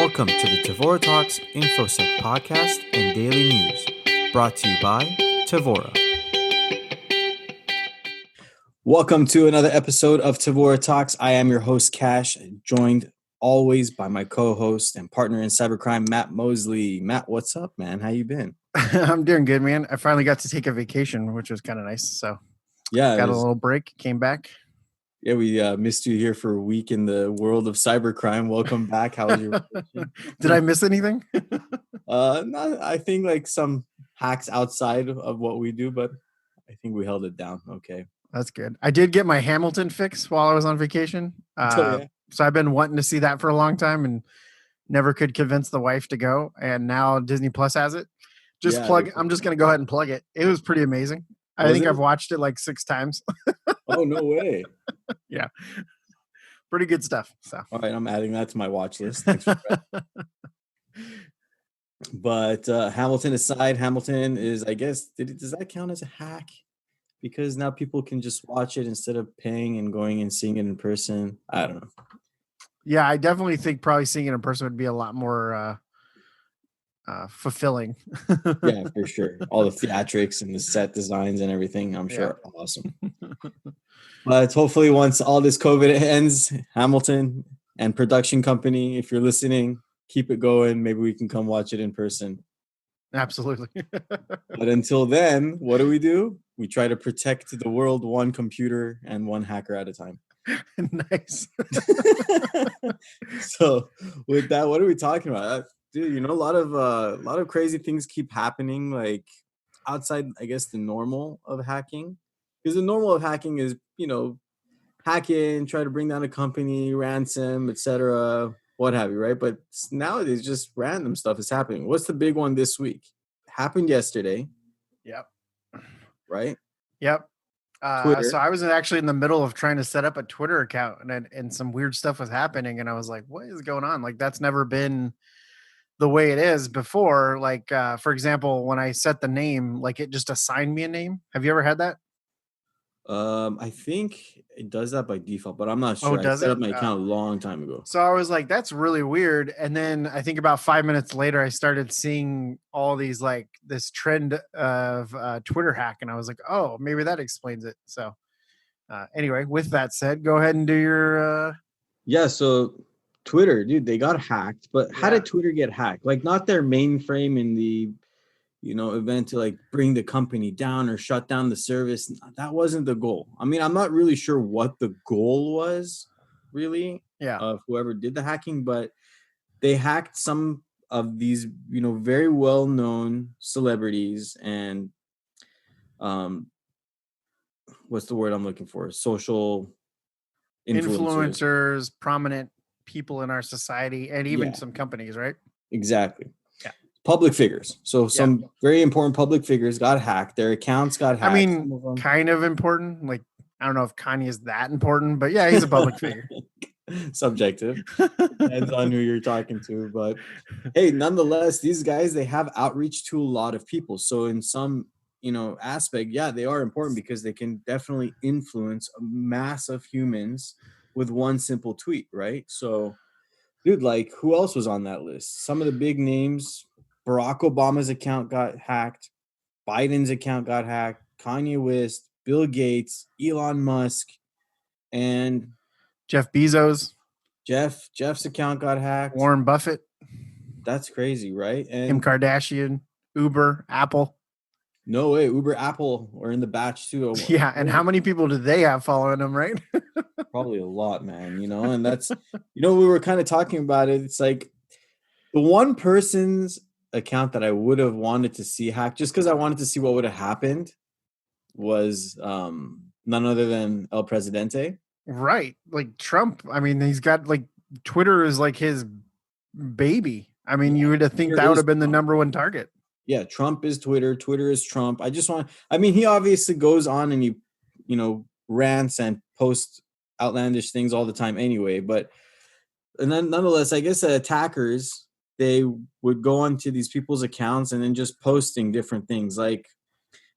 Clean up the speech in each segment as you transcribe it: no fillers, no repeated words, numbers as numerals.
Welcome to the Tevora Talks InfoSec podcast and daily news, brought to you by Tevora. Welcome to another episode of Tevora Talks. I am your host, Cash, joined always by my co-host and partner in cybercrime, Matt Mosley. Matt, what's up, man? How you been? I'm doing good, man. I finally got to take a vacation, which was kind of nice. So yeah, got a little break, came back. Yeah, we missed you here for a week in the world of cybercrime. Welcome back. How was your vacation? Did I miss anything? No, I think like some hacks outside of what we do, but I think we held it down. Okay. That's good. I did get my Hamilton fix while I was on vacation. So I've been wanting to see that for a long time and never could convince the wife to go. And now Disney Plus has it. I'm just going to go ahead and plug it. It was pretty amazing. I think I've watched it like 6 times. Oh, no way. Yeah. Pretty good stuff. So. All right, I'm adding that to my watch list. Thanks for that. But Hamilton aside, Hamilton is, I guess, does that count as a hack? Because now people can just watch it instead of paying and going and seeing it in person. I don't know. Yeah, I definitely think probably seeing it in person would be a lot more fulfilling. Yeah, for sure. All the theatrics and the set designs and everything, I'm sure are awesome. But hopefully once all this COVID ends, Hamilton and production company, if you're listening, keep it going. Maybe we can come watch it in person. Absolutely. But until then, what do? We try to protect the world one computer and one hacker at a time. Nice. So with that, what are we talking about? Dude, you know, a lot of crazy things keep happening, like outside, I guess, the normal of hacking. Because the normal of hacking is, you know, hack in, try to bring down a company, ransom, etc., what have you, right? But nowadays, just random stuff is happening. What's the big one this week? Happened yesterday. Yep. Right? Yep. So I was actually in the middle of trying to set up a Twitter account, and some weird stuff was happening, and I was like, what is going on? Like, that's never been the way it is before. Like, for example, when I set the name, like it just assigned me a name. Have you ever had that? I think it does that by default, but I'm not sure. Does I set it? up my account a long time ago. So I was like, that's really weird. And then I think about 5 minutes later, I started seeing all these, like this trend of Twitter hack. And I was like, oh, maybe that explains it. So anyway, with that said, go ahead and do your... Yeah, so Twitter, dude, they got hacked. But how did Twitter get hacked? Like, not their mainframe in the, you know, event to like bring the company down or shut down the service. That wasn't the goal. I mean, I'm not really sure what the goal was, really, of whoever did the hacking, but they hacked some of these, you know, very well-known celebrities and what's the word I'm looking for? Social influencers, prominent people in our society, and even some companies, right? Exactly. Yeah. Public figures. So some very important public figures got hacked. Their accounts got hacked. I mean, kind of important. Like, I don't know if Kanye is that important, but yeah, he's a public figure. Subjective. Depends on who you're talking to. But hey, nonetheless, these guys, they have outreach to a lot of people. So in some, you know, aspect, they are important because they can definitely influence a mass of humans with one simple tweet, right? So, dude, like, who else was on that list? Some of the big names. Barack Obama's account got hacked. Biden's account got hacked. Kanye West, Bill Gates, Elon Musk, and Jeff Bezos. Jeff's account got hacked. Warren Buffett. That's crazy, right? And Kim Kardashian, Uber, Apple. No way. Uber, Apple are in the batch too. Yeah, and how many people do they have following them, right? Probably a lot, man, you know, and that's, you know, we were kind of talking about it. It's like the one person's account that I would have wanted to see hacked just because I wanted to see what would have happened was none other than El Presidente. Right. Like Trump. I mean, he's got like Twitter is like his baby. I mean, you would have think that would have been the number one target. Yeah, Trump is Twitter. Twitter is Trump. He obviously goes on and you know, rants and posts outlandish things all the time anyway. But and then nonetheless, I guess the attackers, they would go onto these people's accounts and then just posting different things. Like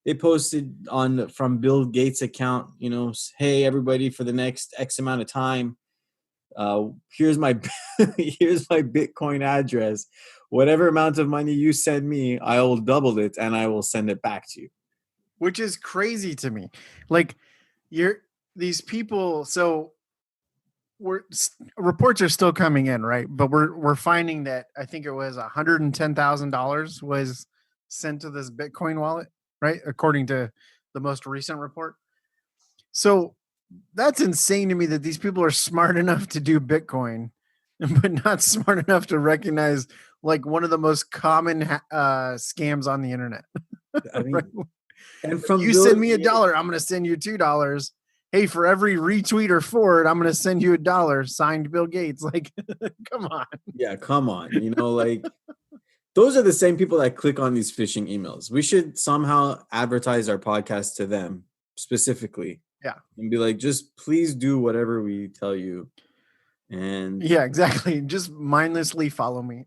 they posted from Bill Gates' account, you know, hey, everybody, for the next X amount of time, Here's my here's my Bitcoin address. Whatever amount of money you send me, I will double it and I will send it back to you. Which is crazy to me. Like, these people. So reports are still coming in, right? But we're finding that I think it was $110,000 was sent to this Bitcoin wallet, right? According to the most recent report. So that's insane to me that these people are smart enough to do Bitcoin, but not smart enough to recognize like one of the most common scams on the internet. I mean, right? And from you send me $1, I'm going to send you $2. Hey, for every retweet or forward, I'm going to send you $1. Signed, Bill Gates. Like, come on. Yeah, come on. Like those are the same people that click on these phishing emails. We should somehow advertise our podcast to them specifically. Yeah. And be like, just please do whatever we tell you. And yeah, exactly. Just mindlessly follow me.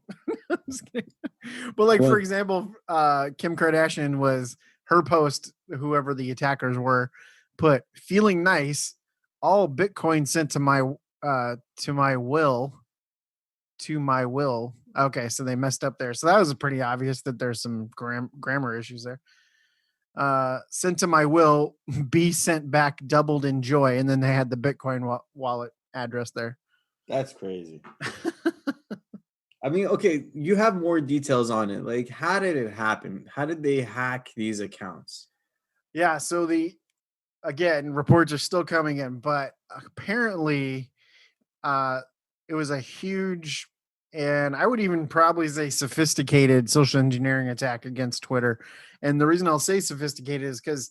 But like, for example, Kim Kardashian was her post, whoever the attackers were, put feeling nice, all Bitcoin sent to my will. Okay, so they messed up there. So that was pretty obvious that there's some grammar issues there. Sent to my will, be sent back, doubled in joy, and then they had the Bitcoin wallet address there. That's crazy. I mean, okay, you have more details on it. Like, how did it happen? How did they hack these accounts? Yeah, so again, reports are still coming in, but apparently it was a huge, and I would even probably say sophisticated social engineering attack against Twitter. And the reason I'll say sophisticated is because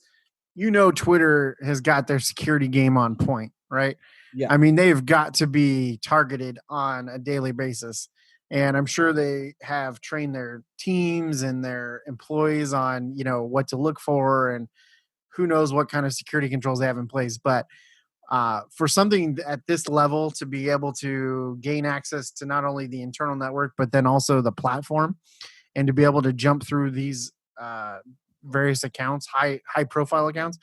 Twitter has got their security game on point, right? Yeah. I mean, they've got to be targeted on a daily basis. And I'm sure they have trained their teams and their employees on, what to look for and who knows what kind of security controls they have in place. But for something at this level to be able to gain access to not only the internal network, but then also the platform, and to be able to jump through these various accounts, high profile accounts,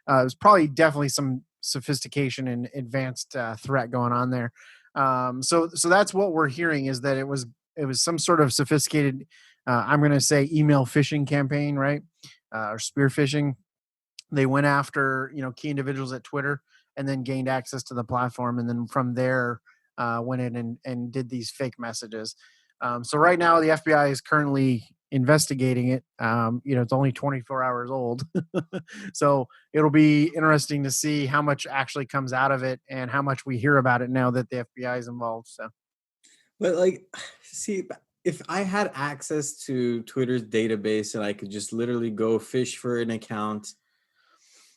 there's probably definitely some sophistication and advanced threat going on there. So that's what we're hearing, is that it was some sort of sophisticated, I'm going to say email phishing campaign, right? Or spear phishing. They went after, key individuals at Twitter and then gained access to the platform. And then from there, went in and did these fake messages. So right now the FBI is currently investigating it. It's only 24 hours old. So it'll be interesting to see how much actually comes out of it and how much we hear about it now that the FBI is involved. So, but like, see, if I had access to Twitter's database and I could just literally go fish for an account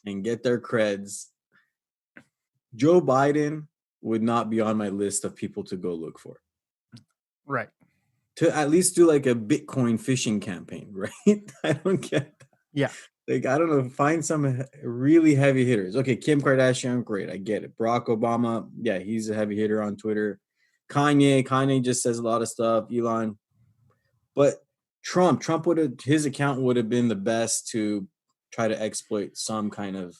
and get their creds, Joe Biden would not be on my list of people to go look for. Right. To at least do like a Bitcoin phishing campaign, right? I don't get that. Yeah. Like, I don't know, find some really heavy hitters. Okay, Kim Kardashian, great, I get it. Barack Obama, yeah, he's a heavy hitter on Twitter. Kanye just says a lot of stuff. Elon. But Trump his account would have been the best to try to exploit some kind of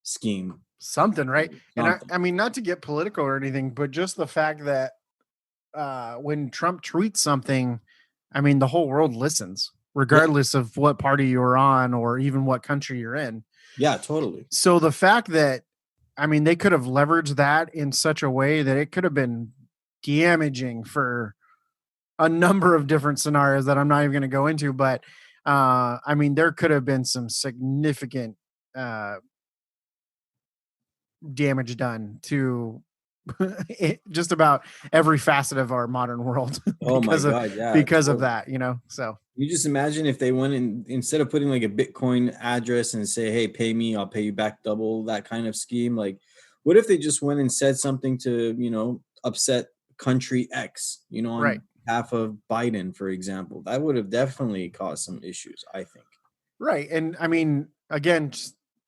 scheme. Something, right? Something. And I mean, not to get political or anything, but just the fact that when Trump tweets something, I mean, the whole world listens, regardless of what party you're on or even what country you're in. Yeah, totally. So the fact that, I mean, they could have leveraged that in such a way that it could have been damaging for a number of different scenarios that I'm not even going to go into. But I mean, there could have been some significant damage done to just about every facet of our modern world because of that, so you just imagine if they went in, instead of putting like a Bitcoin address and say, hey, pay me, I'll pay you back double, that kind of scheme. Like, what if they just went and said something to, upset country X, on behalf of Biden, for example? That would have definitely caused some issues, I think. Right. And I mean, again,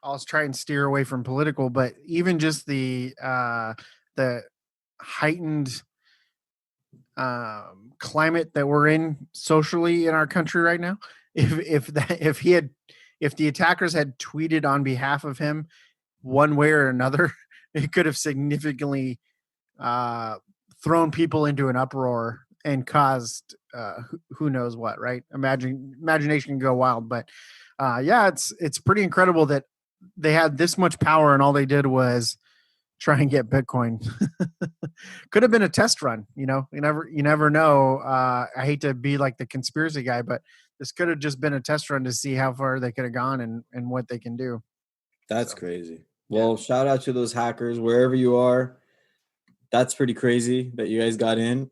I'll try and steer away from political, but even just the heightened climate that we're in socially in our country right now, if the attackers had tweeted on behalf of him one way or another, it could have significantly thrown people into an uproar and caused who knows what, right? Imagination can go wild, but yeah, it's pretty incredible that they had this much power and all they did was try and get Bitcoin. Could have been a test run, you never know. I hate to be like the conspiracy guy, but this could have just been a test run to see how far they could have gone and what they can do. That's crazy. Well, shout out to those hackers wherever you are. That's pretty crazy that you guys got in.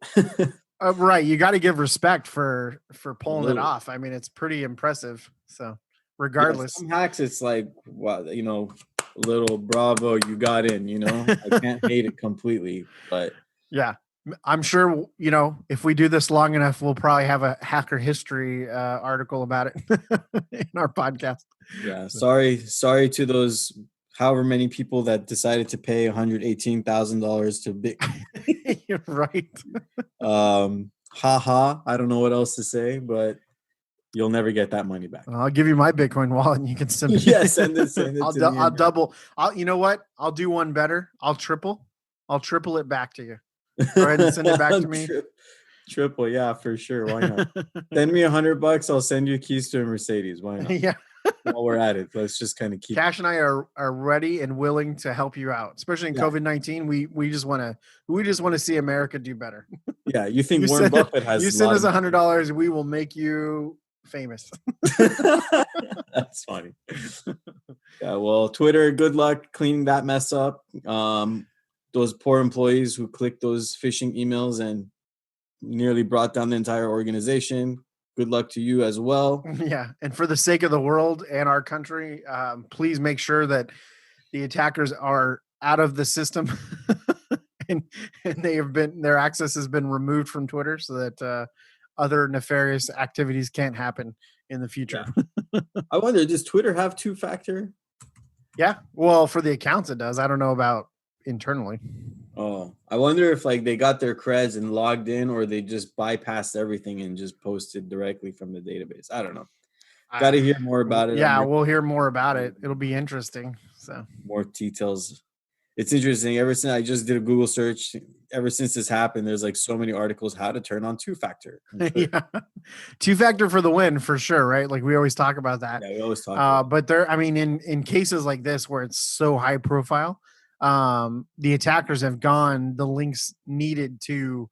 Right. You got to give respect for pulling it off. I mean, it's pretty impressive. So regardless, some hacks, it's like, wow, little bravo, you got in, I can't hate it completely, but yeah, I'm sure, if we do this long enough, we'll probably have a hacker history article about it in our podcast. Yeah. Sorry to those however many people that decided to pay $118,000 to Bitcoin. You're right. Haha. I don't know what else to say, but you'll never get that money back. I'll give you my Bitcoin wallet and you can send it. Yeah, send it. I'll double. You know what? I'll do one better. I'll triple it back to you. Go ahead and send it back to me. Triple, yeah, for sure. Why not? Send me $100. I'll send you keys to a Mercedes. Why not? Yeah. While we're at it, let's just kind of keep. Cash and I are ready and willing to help you out, especially in COVID-19. We just want to see America do better. Yeah, you think Warren Buffett has? You send us $100, we will make you famous. That's funny. Yeah, well, Twitter, good luck cleaning that mess up. Those poor employees who clicked those phishing emails and nearly brought down the entire organization. Good luck to you as well. Yeah, and for the sake of the world and our country, please make sure that the attackers are out of the system and their access has been removed from Twitter so that other nefarious activities can't happen in the future. Yeah. I wonder, does Twitter have two-factor? Yeah, well, for the accounts it does. I don't know about internally. Oh, I wonder if they got their creds and logged in, or they just bypassed everything and just posted directly from the database. I don't know. Got to hear more about it. Yeah, we'll hear more about it. It'll be interesting. So more details. It's interesting. Ever since I just did a Google search, ever since this happened, there's so many articles how to turn on two-factor. Yeah, two-factor for the win for sure, right? We always talk about that. Yeah, we always talk. About but in cases like this where it's so high profile, the attackers have gone the links needed to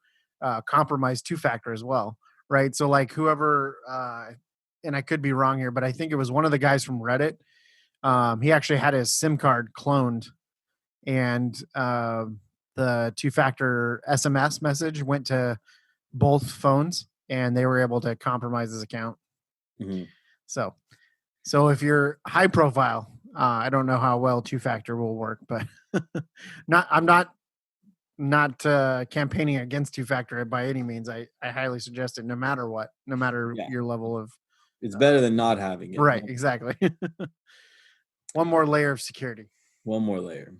compromise two-factor as well, right? So whoever, and I could be wrong here, but I think it was one of the guys from Reddit. He actually had his SIM card cloned, and the two-factor SMS message went to both phones, and they were able to compromise his account. Mm-hmm. So if you're high profile, I don't know how well two-factor will work, but I'm not campaigning against two-factor by any means. I highly suggest it, no matter what, your level of. It's better than not having it. Right, exactly. One more layer of security. One more layer.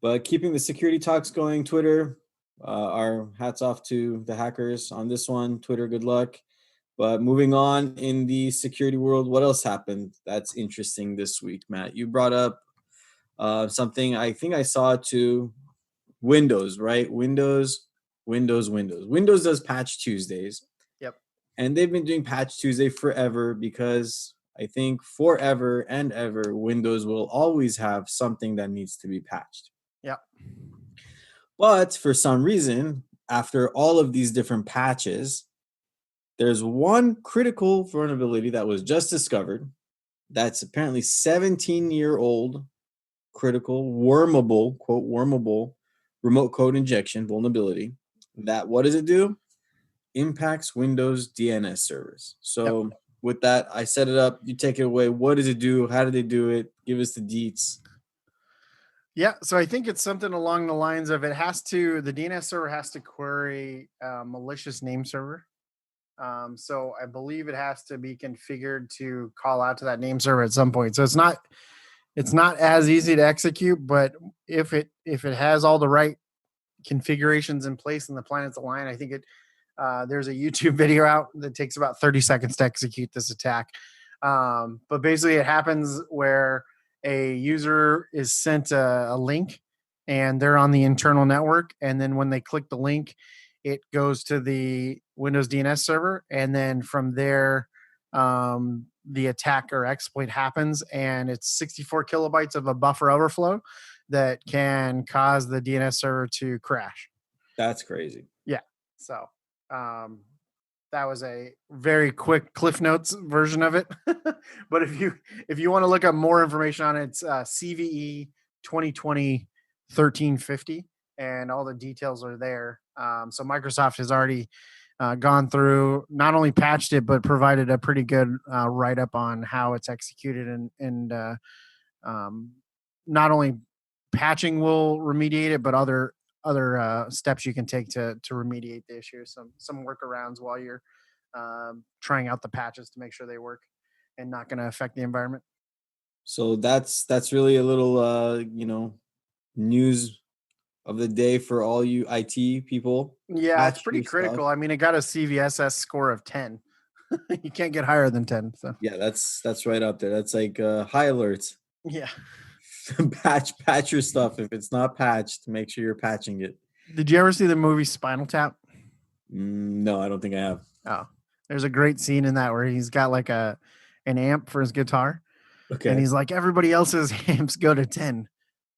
But keeping the security talks going, Twitter, our hats off to the hackers on this one. Twitter, good luck. But moving on in the security world, what else happened that's interesting this week, Matt? You brought up something, I think I saw it too. Windows, right? Windows does Patch Tuesdays. Yep. And they've been doing Patch Tuesday forever because I think forever and ever, Windows will always have something that needs to be patched. Yep. But for some reason, after all of these different patches, there's one critical vulnerability that was just discovered that's apparently 17-year-old critical wormable, quote, wormable remote code injection vulnerability that, what does it do? Impacts Windows DNS servers. So with that, I set it up. You take it away. What does it do? How do they do it? Give us the deets. Yeah, so I think it's something along the lines of the DNS server has to query a malicious name server. So I believe it has to be configured to call out to that name server at some point. So it's not as easy to execute, but if it has all the right configurations in place and the planets align, I think there's a YouTube video out that takes about 30 seconds to execute this attack. But basically it happens where a user is sent a link and they're on the internal network. And then when they click the link, it goes to the Windows DNS server. And then from there, the attack or exploit happens, and it's 64 kilobytes of a buffer overflow that can cause the DNS server to crash. That's crazy. Yeah. So that was a very quick Cliff Notes version of it. But if you want to look up more information on it, it's CVE 2020 1350, and all the details are there. So Microsoft has already gone through, not only patched it, but provided a pretty good write-up on how it's executed, and not only patching will remediate it, but other steps you can take to remediate the issue. Some workarounds while you're trying out the patches to make sure they work and not going to affect the environment. So that's really a little news of the day for all you IT people. Yeah, it's pretty critical. Stuff. I mean, it got a CVSS score of 10. You can't get higher than 10. So yeah, that's right up there. That's like high alerts. Yeah. patch your stuff. If it's not patched, make sure you're patching it. Did you ever see the movie Spinal Tap? No, I don't think I have. Oh, there's a great scene in that where he's got like an amp for his guitar. Okay. And he's like, everybody else's amps go to 10,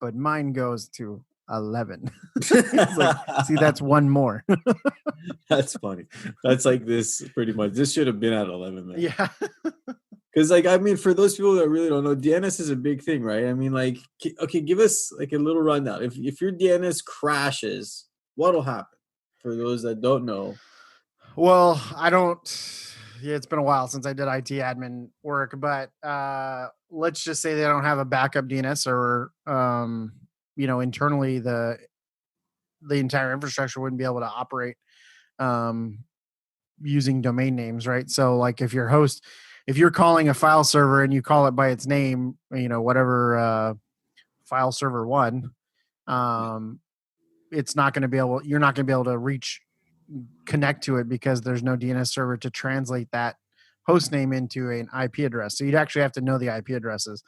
but mine goes to 11. Like, see, that's one more. That's funny. That's like this pretty much. This should have been at 11, man. Yeah. Because, like, I mean, for those people that really don't know, DNS is a big thing, right? I mean, like, okay, give us like a little rundown. If your DNS crashes, what'll happen? For those that don't know. Well, I don't. Yeah, it's been a while since I did IT admin work, but let's just say they don't have a backup DNS server. Internally, the entire infrastructure wouldn't be able to operate using domain names, right? So, like, if you're calling a file server and you call it by its name, whatever file server 1, it's not going to be able. You're not going to be able to connect to it because there's no DNS server to translate that host name into an IP address. So you'd actually have to know the IP addresses,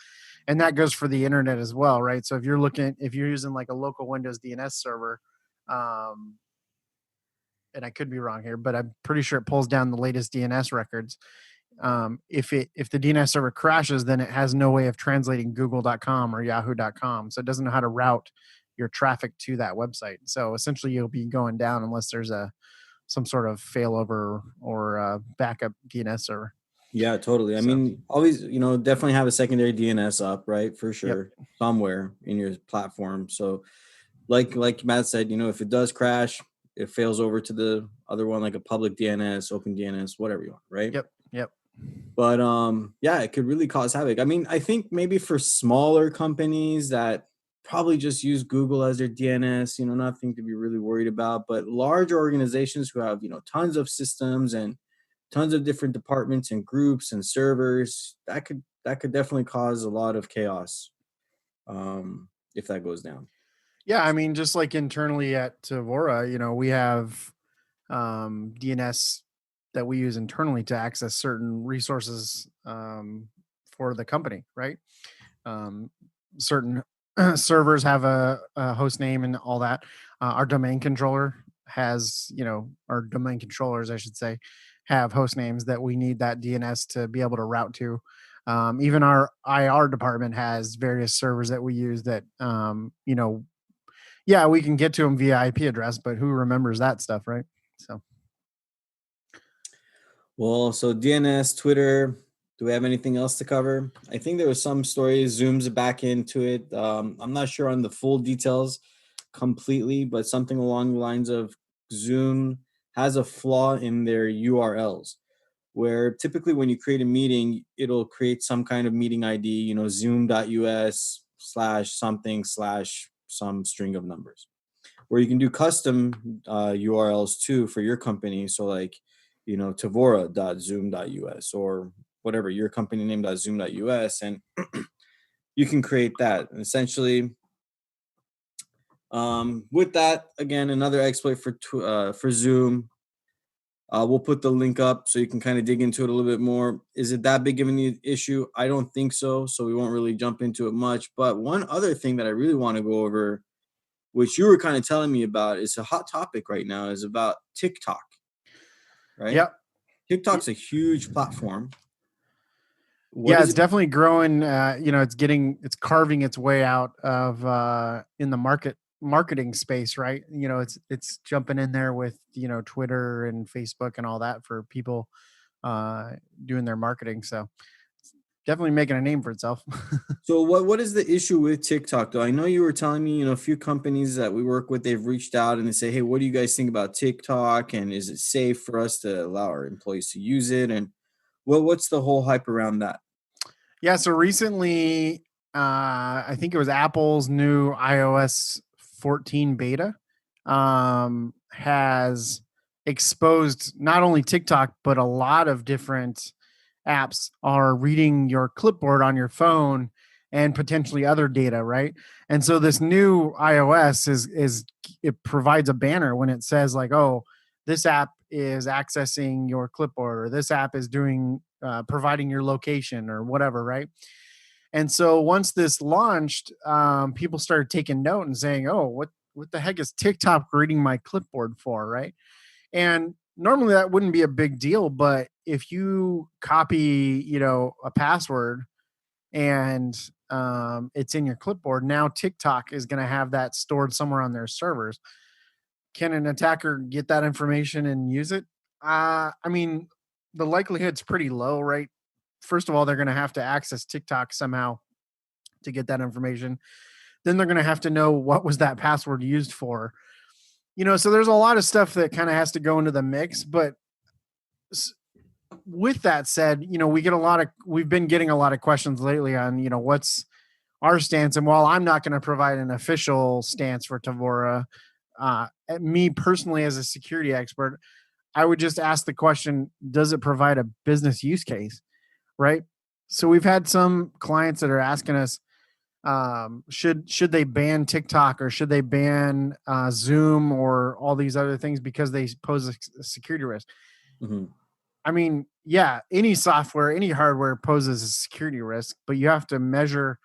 and that goes for the internet as well, right? So if you're using like a local Windows DNS server, and I could be wrong here, but I'm pretty sure it pulls down the latest DNS records. If the DNS server crashes, then it has no way of translating google.com or yahoo.com. So it doesn't know how to route your traffic to that website. So essentially you'll be going down unless there's some sort of failover or backup DNS server. Yeah, totally. I mean, always, definitely have a secondary DNS up, right? For sure. Yep. Somewhere in your platform. So like Matt said, if it does crash, it fails over to the other one, like a public DNS, open DNS, whatever you want, right? Yep. But yeah, it could really cause havoc. I mean, I think maybe for smaller companies that probably just use Google as their DNS, nothing to be really worried about. But large organizations who have, tons of systems and tons of different departments and groups and servers, that could definitely cause a lot of chaos if that goes down. Yeah, I mean, just like internally at Tevora, we have DNS that we use internally to access certain resources for the company, right? Certain servers have a host name and all that. Our domain controller has, our domain controllers, I should say, have host names that we need that DNS to be able to route to. Even our IR department has various servers that we use that, yeah, we can get to them via IP address, but who remembers that stuff, right? So. Well, so DNS, Twitter. Do we have anything else to cover? I think there was some stories. Zoom's back into it. I'm not sure on the full details completely, but something along the lines of Zoom has a flaw in their URLs, where typically when you create a meeting, it'll create some kind of meeting ID, zoom.us/something/some string of numbers, where you can do custom URLs too for your company. So like, Tevora.zoom.us or whatever, your company name.zoom.us, and you can create that. And essentially, with that, again, another exploit for Zoom. We'll put the link up so you can kind of dig into it a little bit more. Is it that big of an issue? I don't think so. So we won't really jump into it much. But one other thing that I really want to go over which you were kind of telling me about, is a hot topic right now, is about TikTok, right? Yep. TikTok's a huge platform. It's definitely growing. It's carving its way out of in the marketing space, right? It's jumping in there with, Twitter and Facebook and all that for people doing their marketing. So it's definitely making a name for itself. So what is the issue with TikTok though? I know you were telling me, a few companies that we work with, they've reached out and they say, hey, what do you guys think about TikTok? And is it safe for us to allow our employees to use it? And what's the whole hype around that? Yeah. So recently, I think it was Apple's new iOS 14 beta has exposed not only TikTok, but a lot of different apps are reading your clipboard on your phone and potentially other data, right? And so this new iOS is it provides a banner when it says like, oh, this app is accessing your clipboard, or this app is doing providing your location or whatever, right? And so once this launched, people started taking note and saying, "Oh, what the heck is TikTok reading my clipboard for?" Right? And normally that wouldn't be a big deal, but if you copy, a password and it's in your clipboard, now TikTok is going to have that stored somewhere on their servers. Can an attacker get that information and use it? I mean, the likelihood's pretty low, right? First of all, they're going to have to access TikTok somehow to get that information. Then they're going to have to know what was that password used for. So there's a lot of stuff that kind of has to go into the mix. But with that said, we've been getting a lot of questions lately on, what's our stance. And while I'm not going to provide an official stance for Tevora, me personally as a security expert, I would just ask the question, does it provide a business use case? Right. So we've had some clients that are asking us, should they ban TikTok, or should they ban Zoom or all these other things because they pose a security risk? Mm-hmm. I mean, yeah, any software, any hardware poses a security risk, but you have to measure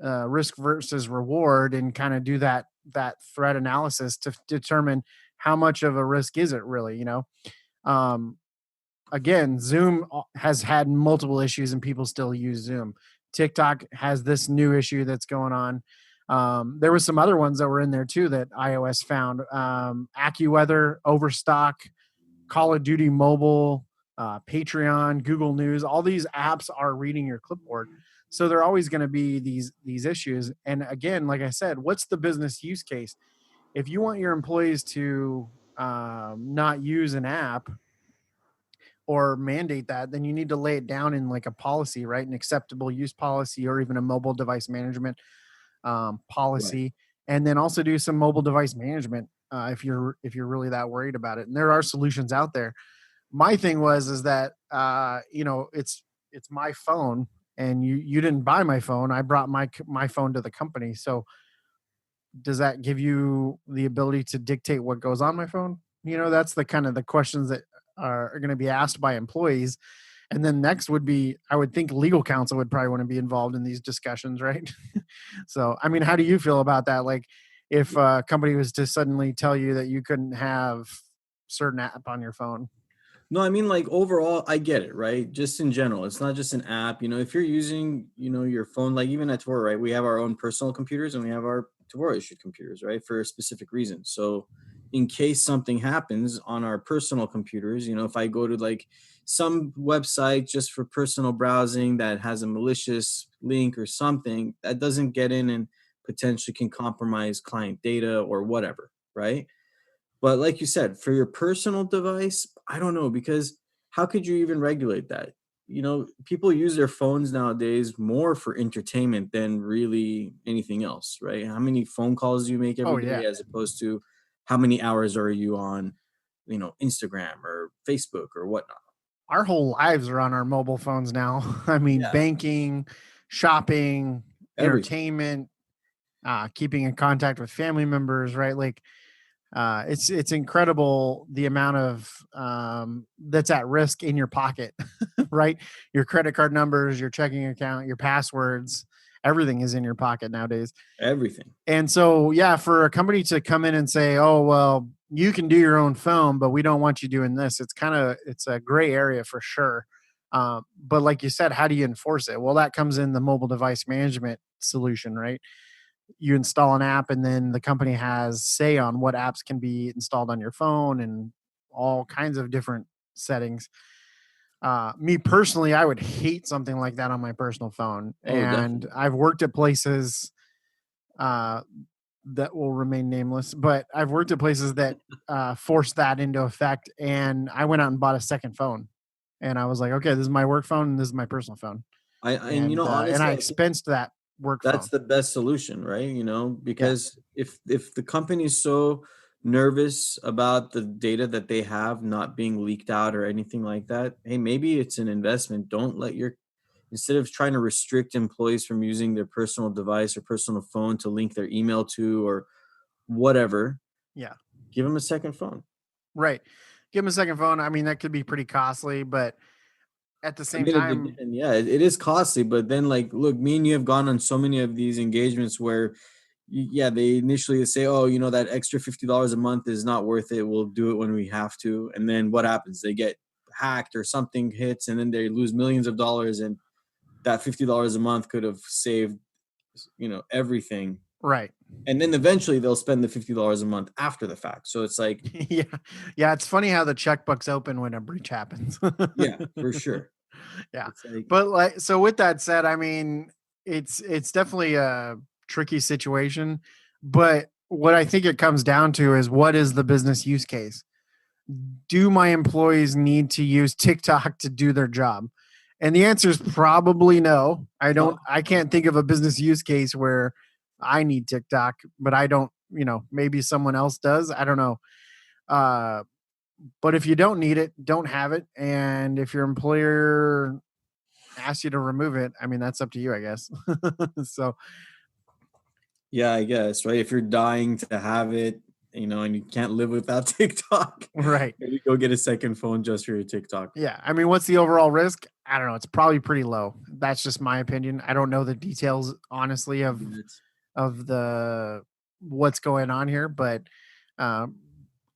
risk versus reward and kind of do that threat analysis to determine how much of a risk is it really. Again, Zoom has had multiple issues and people still use Zoom. TikTok has this new issue that's going on. There were some other ones that were in there too that iOS found. AccuWeather, Overstock, Call of Duty Mobile, Patreon, Google News. All these apps are reading your clipboard. So there are always going to be these issues. And again, like I said, what's the business use case? If you want your employees to not use an app or mandate that, then you need to lay it down in like a policy, right? An acceptable use policy, or even a mobile device management policy. Right. And then also do some mobile device management if you're really that worried about it. And there are solutions out there. My thing is that it's my phone, and you didn't buy my phone. I brought my phone to the company. So does that give you the ability to dictate what goes on my phone? That's the kind of the questions that are going to be asked by employees. And then next would be, I would think legal counsel would probably want to be involved in these discussions, right? So, I mean, how do you feel about that? Like, if a company was to suddenly tell you that you couldn't have certain app on your phone? No, I mean, like, overall, I get it, right? Just in general, it's not just an app. If you're using, your phone, like even at Tevora, right? We have our own personal computers and we have our Tevora issued computers, right? For a specific reason. So in case something happens on our personal computers, if I go to like some website just for personal browsing that has a malicious link or something, that doesn't get in and potentially can compromise client data or whatever, right? But like you said, for your personal device, I don't know, because how could you even regulate that? People use their phones nowadays more for entertainment than really anything else, right? How many phone calls do you make every day, as opposed to how many hours are you on, Instagram or Facebook or whatnot? Our whole lives are on our mobile phones now. I mean, banking, shopping, entertainment, keeping in contact with family members, right? Like, it's incredible the amount of that's at risk in your pocket, right? Your credit card numbers, your checking account, your passwords, everything is in your pocket nowadays. Everything. And so, yeah, for a company to come in and say, oh, well, you can do your own phone, but we don't want you doing this. It's a gray area for sure. But like you said, how do you enforce it? Well, that comes in the mobile device management solution, right? You install an app and then the company has say on what apps can be installed on your phone and all kinds of different settings. Me personally, I would hate something like that on my personal phone. Oh, And definitely. I've worked at places uh, that will remain nameless, but I've worked at places that forced that into effect. And I went out and bought a second phone. And I was like, okay, this is my work phone and this is my personal phone. And And I honestly, I think expensed that work that's phone. the best solution, right? Yeah. Because if the company is so nervous about the data that they have not being leaked out or anything like that, hey, maybe it's an investment. Don't let your instead of trying to restrict employees from using their personal device or personal phone to link their email to or whatever, Yeah. give them a second phone. Right. Give them a second phone. I mean, that could be pretty costly, but at the I same mean, time, yeah, it is costly, but then like, look, me and you have gone on so many of these engagements where, yeah, they initially say, oh, that extra $50 a month is not worth it. We'll do it when we have to. And then what happens? They get hacked or something hits, and then they lose millions of dollars. And that $50 a month could have saved, everything. right. And then eventually they'll spend the $50 a month after the fact. So it's like, Yeah. Yeah. It's funny how the checkbook's open when a breach happens. yeah, for sure. Yeah. It's like, But like, so with that said, I mean, it's definitely a tricky situation, but what I think it comes down to is what is the business use case? Do my employees need to use TikTok to do their job? And the answer is probably no. I can't think of a business use case where I need TikTok, but I don't, maybe someone else does. I don't know. Uh, but if you don't need it, don't have it. And if your employer asks you to remove it, I mean, that's up to you, I guess. So, yeah, I guess, right? If you're dying to have it, and you can't live without TikTok, right. maybe go get a second phone just for your TikTok. Yeah. I mean, what's the overall risk? I don't know. It's probably pretty low. That's just my opinion. I don't know the details, honestly, of the what's going on here, but um,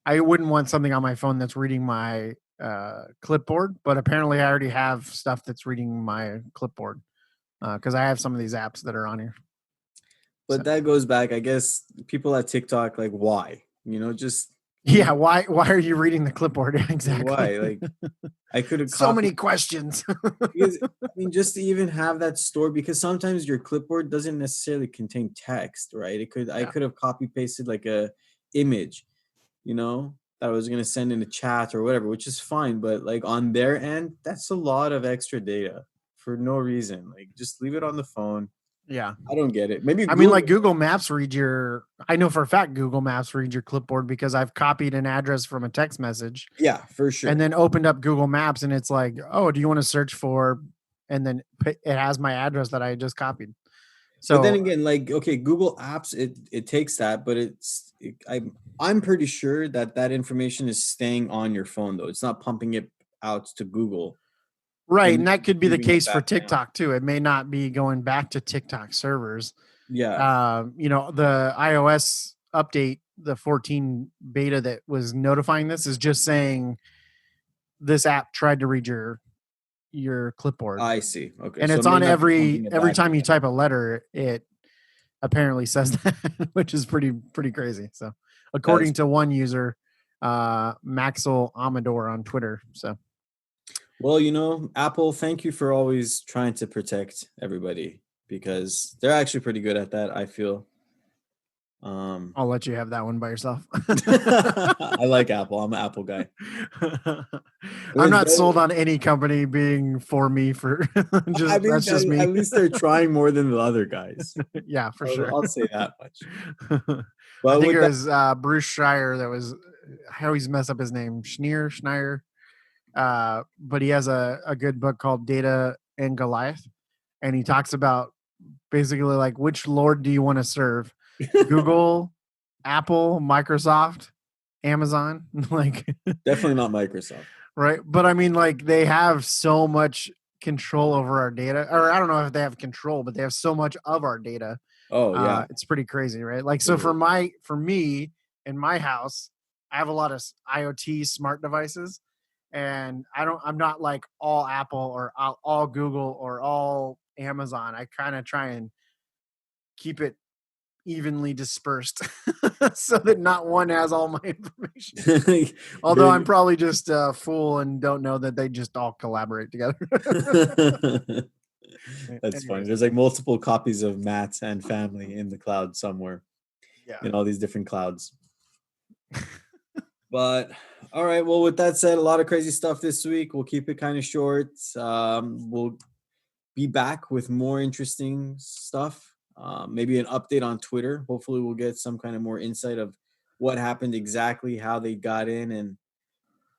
I wouldn't want something on my phone that's reading my clipboard. But apparently, I already have stuff that's reading my clipboard because I have some of these apps that are on here. But that goes back, I guess, people at TikTok, like, why? Just yeah. Why are you reading the clipboard? Exactly. why? Like, I could have So copied many questions. because I mean, just to even have that stored, because sometimes your clipboard doesn't necessarily contain text, right? I Yeah. could have copy pasted like a image, that I was gonna send in a chat or whatever, which is fine. But like on their end, that's a lot of extra data for no reason. Like, just leave it on the phone. Yeah. I don't get it. Maybe I mean, like Google. Google Maps I know for a fact Google Maps reads your clipboard because I've copied an address from a text message Yeah, for and sure. then opened up Google Maps and it's like, oh, do you want to search for, and then it has my address that I just copied. But then So, again, like, okay, Google Apps, it takes that, but I'm pretty sure that information is staying on your phone though. It's not pumping it out to Google right. and And that could be the leaving it case for back down. TikTok too. It may not be going back to TikTok servers. Yeah, The iOS update, the 14 beta that was notifying this is just saying this app tried to read your clipboard. I see. Okay, And so it it's may on not be pumping it every back time you down. type a letter, it apparently says that, which is pretty crazy. So, That's according to one user, Maxwell Amador on Twitter. So, well, Apple, thank you for always trying to protect everybody because they're actually pretty good at that, I feel. I'll let you have that one by yourself. I like Apple. I'm an Apple guy. I'm Because not sold on any company being for me for I just mean, that's just me. at least they're trying more than the other guys. Yeah, for sure. I'll say that much. I But think with it that, was Bruce Schreier that was, I always mess up his name, Schneier. But he has a good book called Data and Goliath. And he talks about basically like, which Lord do you want to serve? Google, Apple, Microsoft, Amazon, like definitely not Microsoft. right. But I mean, like they have so much control over our data, or I don't know if they have control, but they have so much of our data. Oh yeah, it's pretty crazy, right? Like, so for me in my house, I have a lot of IoT smart devices, and I'm not like all Apple or all Google or all Amazon. I kind of try and keep it evenly dispersed so that not one has all my information. Although I'm probably just a fool and don't know that they just all collaborate together. That's funny. There's like multiple copies of Matt and family in the cloud somewhere. Yeah. In all these different clouds. But all right. Well, with that said, a lot of crazy stuff this week. We'll keep it kind of short. We'll be back with more interesting stuff. Maybe an update on Twitter. Hopefully we'll get some kind of more insight of what happened exactly, how they got in, and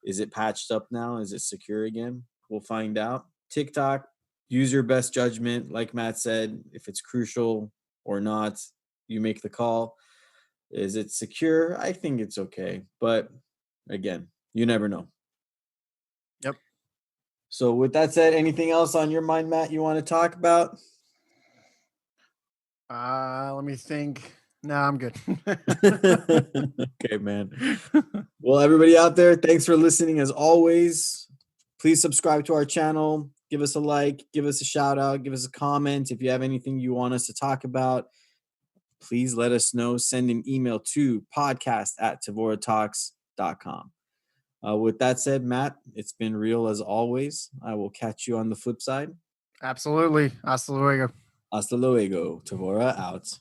is it patched up now? Is it secure again? We'll find out. TikTok, use your best judgment. Like Matt said, if it's crucial or not, you make the call. Is it secure? I think it's okay. But again, you never know. Yep. So with that said, anything else on your mind, Matt, you want to talk about? Let me think. No, I'm good. Okay, man. Well, everybody out there, thanks for listening as always. Please subscribe to our channel. Give us a like, give us a shout out, give us a comment. If you have anything you want us to talk about, please let us know. Send an email to podcast@tevoratalks.com. With that said, Matt, it's been real as always. I will catch you on the flip side. Absolutely. Hasta luego. Hasta luego. Tevora out.